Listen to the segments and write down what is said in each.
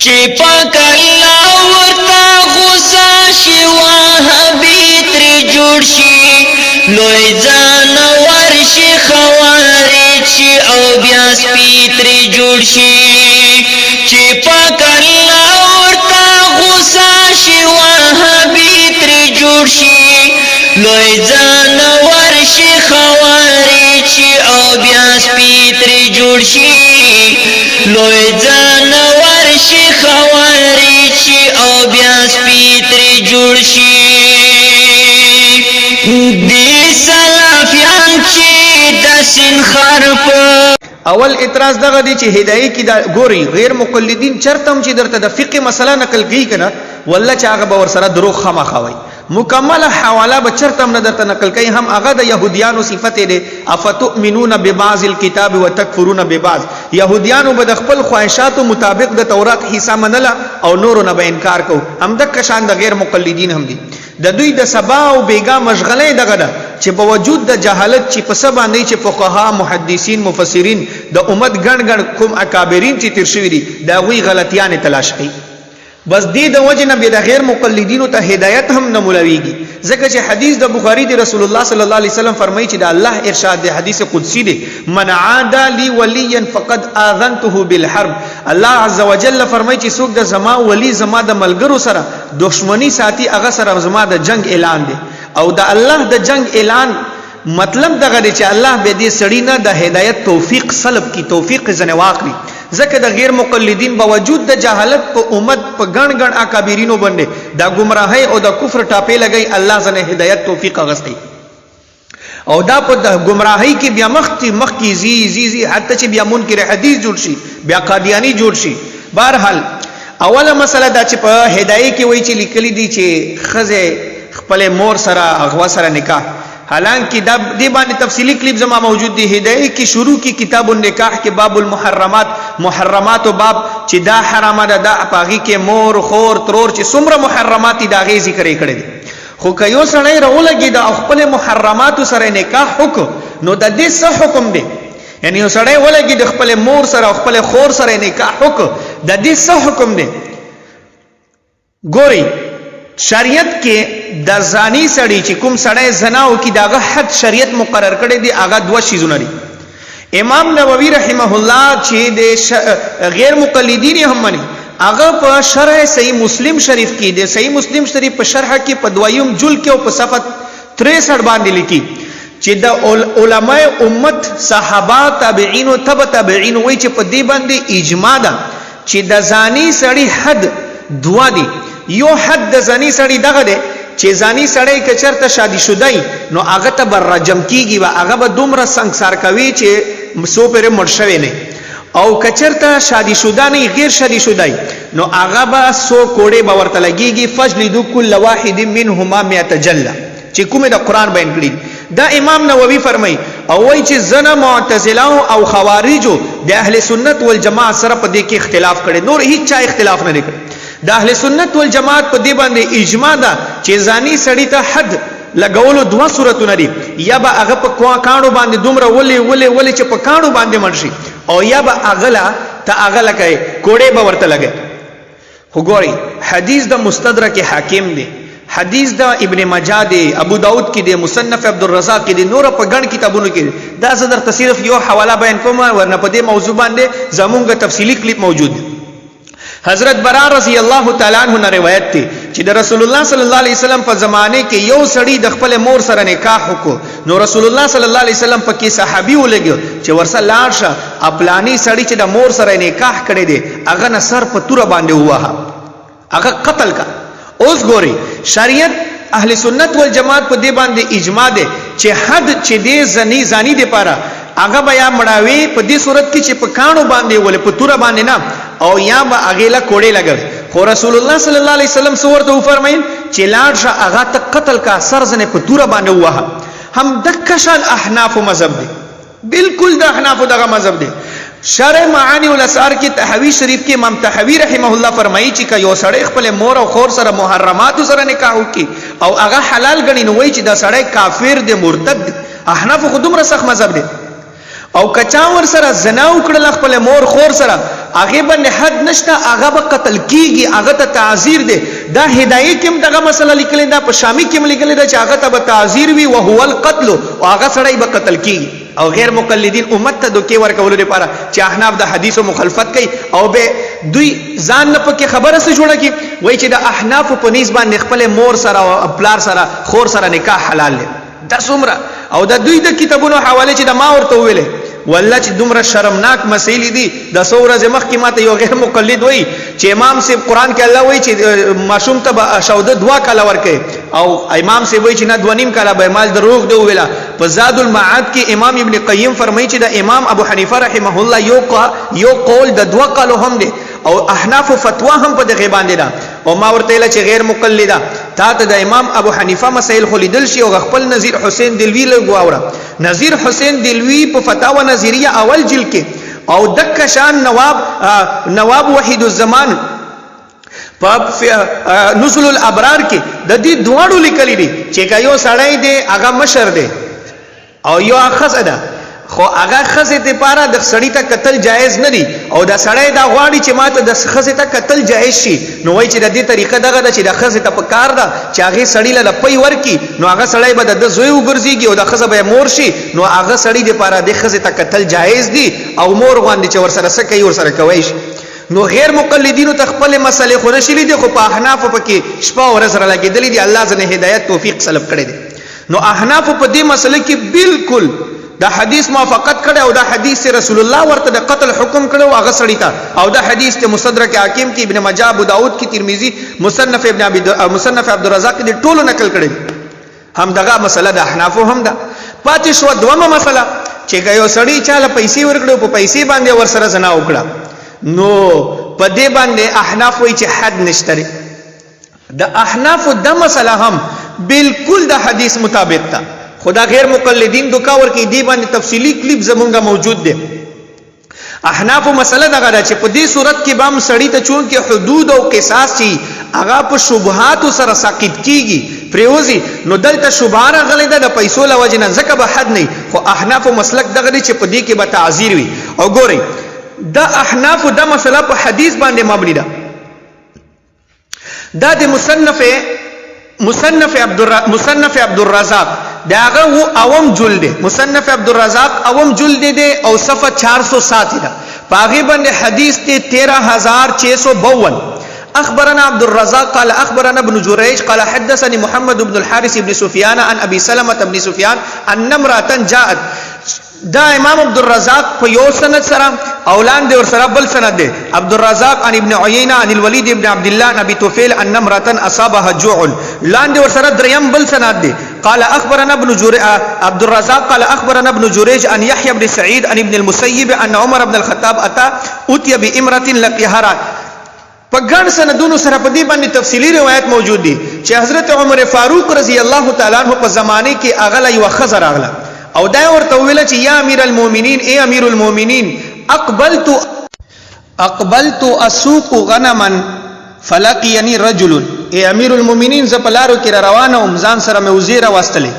چې پاک الله ورته غوسه شي وهابي ترې جوړ شي لوی ځانور شي خوارج شي او بیا سپي ترې جوړ شي چې پاک الله ورته غوسه شي وهابي ترې جوړ شي لوی ځانور شي خوارج شي او بیا سپي ترې جوړ شي لوی ځانور شي خوارج شي او بیا سپي ترې جوړ شي دې سلفیان چې د سنخار په اول اعتراض دغه دی چې هدايه کې دا ګوري غیر مقلدین چرتم چې درته د فقه مسله نقل کوي کنه والله چې هغه باور سره دروغ خامخوي مکمله حواله به چرتم نه درته نقل کوي هم هغه د يهوديانو صفته دي افتؤمنون ببعض الكتاب وتكفرون ببعض يهوديانو به د خپل خواهشاتو مطابق د تورات حصہ منله او نورو نه به انکار کو هم د کشان د غیر مقلدین هم دي د دوی د سبا او بیگا مشغله دغه ده چې په وجود د جهالت چې په سبا نه چې فقها محدثین مفسرین د امت ګڼ کوم اکابرین چې تیر شوی دي دا غوي غلطیان تلاش کوي بس دې د وجه نه به د غیر مقلدینو ته هدایت هم نه مولويږي ځکه چې حدیث د بخاری دی رسول الله صلی الله علیه وسلم فرمایي چې د الله ارشاد دی حدیث قدسی دی من عاد لي وليا فقد اذنته بالحرب الله عز وجل فرمایي چې څوک د زما ولی زما د ملګرو سره دښمنی ساتي هغه سره زما د جنگ اعلان دی او د الله د جنگ اعلان مطلب دغه دی چې الله به دې سړی نه د هدایت توفیق سلب کی توفیق زنه واخلي ځکه د غیر مقلدین باوجود د جهالت په امت په ګڼ اکابرینو باندې دا گمراهی او د کفر ټاپې لګي الله زنه هدایت توفیق غستی او دا په د گمراهی کې بیا مخ کی زی حتی چې بیا منکر حدیث جوړ شي بیا قادیانی جوړ شي بهرحال اوله مسله دا چې په هدایت کې وایي چې لیکلي دي چې خزه خپل مور سره اغوا سره نکاح حالانکه دا دی باندې تفصیلی کلیپ زما موجود دی هدایت کی شروع کی کتاب النکاح کې باب المحرمات محرمات او باب چې دا حرامه ده دا پاغي کې مور خور ترور چې څومره محرمات دا غي ذکر کړي دي خو که یو سړی راولګي دا خپل محرمات سره نکاح وکړو نو د دې څه حکم دی یعنی یو سړی ولګي د خپل مور سره خپل خور سره نکاح وکړو د دې څه حکم دی ګوري شریعت کې د زانی سړی چې کوم سړی زنا او کې داغه حد شریعت مقرر کړی دی هغه دوه شیزونه دي امام نووي رحمه الله چې د غیر مقلدین هم مني هغه په شرح صحیح مسلم شریف کې د صحیح مسلم شریف په شرح کې په دویم جلد کې او په صفحه 63 باندې لیکي چې د علماء امت صحابه تابعین او تبع تابعین وایي چې په دې باندې اجماع ده چې د زانی سړی حد دوا دي یو حد د زانی سړی دغه دی چې زانی سړی که چرته شادي شودای نو هغه ته بر رجم کیږي و هغه به دومره سنگسار کوي چې سو پرې مړ شوی نه او که چرته شادي شودا نه غیر شادي شودای نو هغه به سو کوړې به ورته لګيږي فجلدوا كل واحد منهما 100 جلده چې کومه د قران بیان کړی دا امام نووي فرمای او وای چې زنا معتزله او خوارجو د اهل سنت والجماعت سره په دې کې اختلاف کړي نور هیڅ چا اختلاف نه کړي د اهل سنت والجماعت په دې باندې اجماع ده چې زانی سړی ته حد لګولو دوه صورتونه دي یا به هغه په کاڼو باندې دومره ولې چې په کاڼو باندې مرشي او یا به اغلا ته اغلا کوي کوړې به ورته لګي وګورئ حدیث د مستدرک حاکم دی حدیث د ابن ماجه دی ابو داود کې دی مصنف عبدالرزاق کې دی نور په ګڼ کتابونو کې دا صدر تصریف یو حواله بیان کوم ورنه په دې موضوع باندې زمونږ تفصیلی کلیپ موجود دی حضرت برا رضی الله تعالی عنہ روایت دی چې د رسول الله صلی الله علیه وسلم په زمانه کې یو سړی د خپل مور سره نکاح وکړو نو رسول الله صلی الله علیه وسلم په کې صحابي ولګي چې ورسره لاړ شه خپلانی سړی چې د مور سره نکاح کړی دی هغه نه سر په توره باندې ووهه هغه قتل کا اوس ګوري شریعت اهل سنت والجماعت په دې باندې اجماع ده چې حد چې دې زانی دی پاره هغه بیا مړاوي په دې صورت کې چې په کانو باندې ولې په توره باندې نه او یا به اغیلا کوړې لګل خو رسول الله صلی الله علیه وسلم ورته فرمایل چې لاړ شه هغه ته قتل کا سرزنه په توره باندې وه هم د کشل احناف مذهب دی بالکل د احناف دغه مذهب دی شرح معانی الاسار کې تحوی شریف کې امام تحوی رحمه الله فرمایي چې یو سړی خپل مور او خور سره محرمات سره نکاح وکي او هغه حلال غني نو وایي چې دا سړی کافر دی مرتد دی احناف خودم رسخ مذهب دی او کچا ور سره زنا وکړل خپل مور خور سره هغه باندې حد نشته، هغه به قتل کیږي، هغه ته تعذير دی. دا هدايه کې دغه مسله لیکل دا په شامی کې لیکل دا چې هغه ته به تعذير وي، او هو القتل، او هغه سړی به قتل کیږي. او غیر مقلدین امت ته دوکې ورکولو لپاره چې احناف د حدیثو مخالفت کوي او به دوی ځان نه پکې خبره سره جوړه کی، وایي چې د احناف په نسبت باندې خپل مور سره او پلار سره خور سره نکاح حلال دی. دا څومره او د دوی د کتابونو حواله چې د ما ورته ویلې والله چې دومره شرمناک مسئلې دي. د څو ورځې مخکې ماته یو غیر مقلد وایي چې امام صاحب قرآن کې الله وایي چې ماشوم ته به شوده 2 کاله ورکوي، او امام صاحب وایي چې نه 2.5 کاله به مال دروغ دی ویلا. په زاد المعاد کې امام ابن قیم فرمایي چې د امام ابو حنیفه رحمه الله یو قول د 2 کالو هم دی، او احناف فتوا هم په دغه باندې ده. او ما ورته ویل چې غیر مقلده تا ته د امام ابو حنیفه مسائل خلیدل شي، او خپل نظیر حسین دلوی لګواوره. نظیر حسین دلوی په فتاوا نظریه اول جلد کې، او دک شان نواب وحید الزمان په نزل الابرار کې د دې دواړو لیکلي دي چې یو سړی دی هغه مشر دی او یو خزه ده، خو هغه خزه ته پاره د سړی ته قتل جایز نه دی، او دا سړی دا غواړي چې ماته د خزه ته قتل جایز شي. نو وایي چې د دې طریقه دغه ده چې د خزه ته په کار ده چې هغه سړی له پي ورکی، نو هغه سړی به د زوی وګرځيږي او د خزه به مور شي، نو هغه سړی د پاره د خزه ته قتل جایز دی او مور غوندي چې ورسره سکه ورسره کوي شي. نو غیر مقلدینو تخپل مسئله خو نشي لیدي، خو په احناف په کې شپه او ورځ را لګیدلې دي. الله زنه هدایت توفیق سلب کړي دي. نو احناف په دې مسئله کې بالکل دا حدیث موافقت کړي، او دا حدیث رسول الله ورته د قتل حکم کړو هغه سړی ته، او دا حدیث ته مستدرک حاکم کې، ابن ماجه، ابو داود کې، ترمذی، مصنف عبدالرزاق دې ټولو نقل کړي. هم دغه مسله د احناف هم ده. پاتې شو دومره مسله چې یو سړی چاله پیسې ورکړو، په پیسې باندې ورسره زنا وکړه، نو په دې باندې احناف وایي چې حد نشته. د احناف د مسله هم بالکل د حدیث مطابق ده. خدا غیر مقلدین دوکا ورکی دی باندې تفصیلی کلیپ زمونږه موجود دی. احناف مسله دغه ده چې په دې صورت کې بام سړی ته چون کې حدود او قصاص چی هغه په شبهات سره ساقط کیږي پریوزی، نو دلته شبهه راغلی ده د پیسو لوجه نه، ځکه به حد نه. خو احناف مسلک دغه دی چې په دې کې به تعذير وي. او ګورئ دا احناف د مسله په حدیث باندې مبني ده. دا د مصنف عبدالرزاق داغه اوم جلد دی. مصنف عبدالرزاق اوم جلد دی او صفحه 407 ده. باغی باندې حدیث ته 13652. اخبرنا عبد الرزاق قال اخبرنا ابن جريج قال حدثني محمد بن الحارث بن سفيان عن ابي سلمة بن سفيان ان امراه جاءت. دا امام عبد الرزاق په یو سند سره اولان دی ور سره بل سند دی. عبد الرزاق عن ابن عيينة عن الوليد بن عبد الله عن ابي طفيل ان امراه اصابها جوع. لاندې ور سره دریم بل سند دی. قال اخبرنا ابن جريج عبد الرزاق قال اخبرنا ابن جريج عن يحيى بن سعيد عن ابن المسيب ان عمر بن الخطاب اتي بامراه لقيها. په ګڼ سندونو سره په دې باندې تفصیلی روایت موجود دي چې حضرت عمر فاروق رضی الله تعالی عنہ په زمانه کې اغله یو خزر اغله، او دا ورته ویل چې یا امیر المؤمنین، اے امیر المؤمنین، اقبلت اسوق غنما فلقيني رجل. اے امیر المؤمنین ز په لارو کې روانه وم، ځان سره مې وزیره واستلې،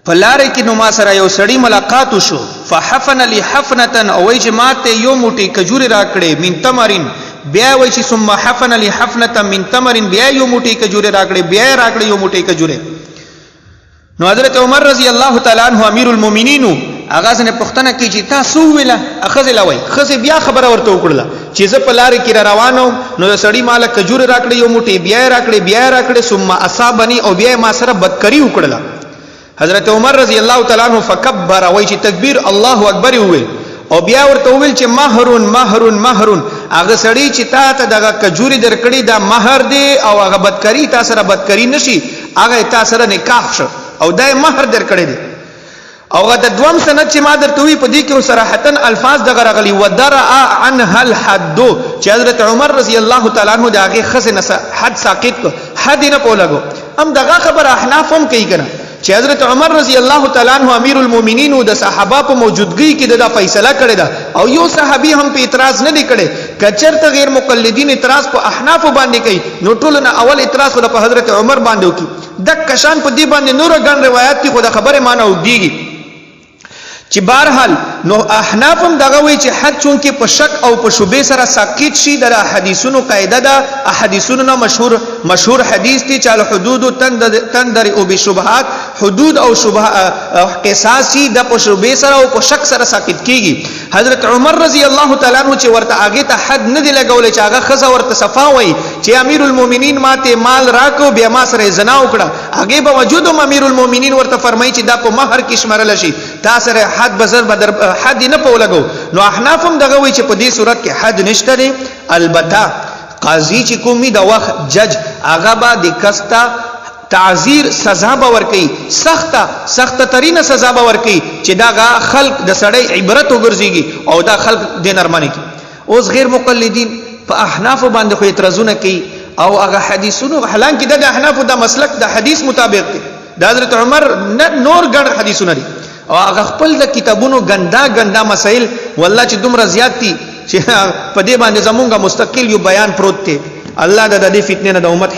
په لارې کې نو ما سره یو سړی ملاقات وشو. فحفن لي حفنه، او وی چې ماته یو موټی کجوري راکړې من تمرین، بیا وی چې ثم حفن لي حفنه من تمرین، بیا یو موټی کجوري راکړې، بیا راکړې یو موټی کجوري. نو حضرت عمر رضی الله تعالی عنہ امیر المؤمنین اغاز نه پښتنه کې چې تاسو ویله اخذ لوي خزه بیا خبره ورته وکړه چې زه په لارې کې روانو، نو سړی مال کجوري راکړې یو موټی، بیا راکړې ثم اصابني، او بیا ما سره بدکری وکړه. حضرت عمر رضی الله تعالی عنہ فکبر، وای چې تکبیر الله اکبر ویل، او بیا ورته ویل چې مہرون هغه سړی چې تا ته دغه کجوري درکړي دا مہر دی، او هغه بدکری تا سره بدکری نشي، هغه تا سره نکاح شو او دا مہر درکړي دی. او د دوم سند چې ما درته وی په دې کې صراحتن الفاظ دغه راغلي ودرع عنها الحد، چې حضرت عمر رضی الله تعالی عنہ دغه خزنه حد ساقط کو، حد نه پولګو. هم دغه خبر احناف هم کوي کنه چې حضرت عمر رضی الله تعالی عنہ امیر المؤمنین او د صحابه په موجودګۍ کې دا فیصله کړی دا، او یو صحابي هم په اعتراض نه کړي. کچرته غیر مقلدین اعتراض په احناف باندې کوي، نو ټول نه اول اعتراض په حضرت عمر باندې وکي. د کشان په دې باندې نور غن روایت کې خو د خبره معنی وګديږي چې بهرحال نو احناف هم دغه وی چې حد چون کې په شک او په شبهه سره ساکت شي د حدیثونو قاعده ده احادیثونو نه مشهور حدیث دی چې الحدود تندر او بشبهات حدود او شبهه قصاص د په شبهه سره او په شک سره ساکت کیږي حضرت عمر رضی الله تعالی عنہ چې ورته هغه ته حد نه دی لګولې چې هغه خزه ورته صفا وای چې امیر المؤمنین ماته مال راکو بیا ما سره زنا وکړه هغه به وجود امیر المؤمنین ورته فرمایي چې دا په مہر کې شمارل شي تاسو حد بزر بدر حد نه په لګو نو احناف هم دغه وی چې په دې صورت کې حد نشته دی البته قاضي چې کومي د وخت جج هغه به د کستا تعذير سزا به ورکي سخت ترينه سزا به ورکي چې دا خلق د سړی عبرت وګرځيږي او دا خلق د نرمانه کی اوس غیر مقلدین په احناف باندې خو اعتراضونه کوي او هغه حدیثونو حالانکه د احناف د مسلک د حدیث مطابق دی د حضرت عمر نور ګڼ حدیثونه دي او هغه خپل د کتابونو ګندا مسائل والله چې دومره زیات دي چې په دې باندې زمونږه مستقل یو بیان پروت دی الله د دې فتنې نه د امت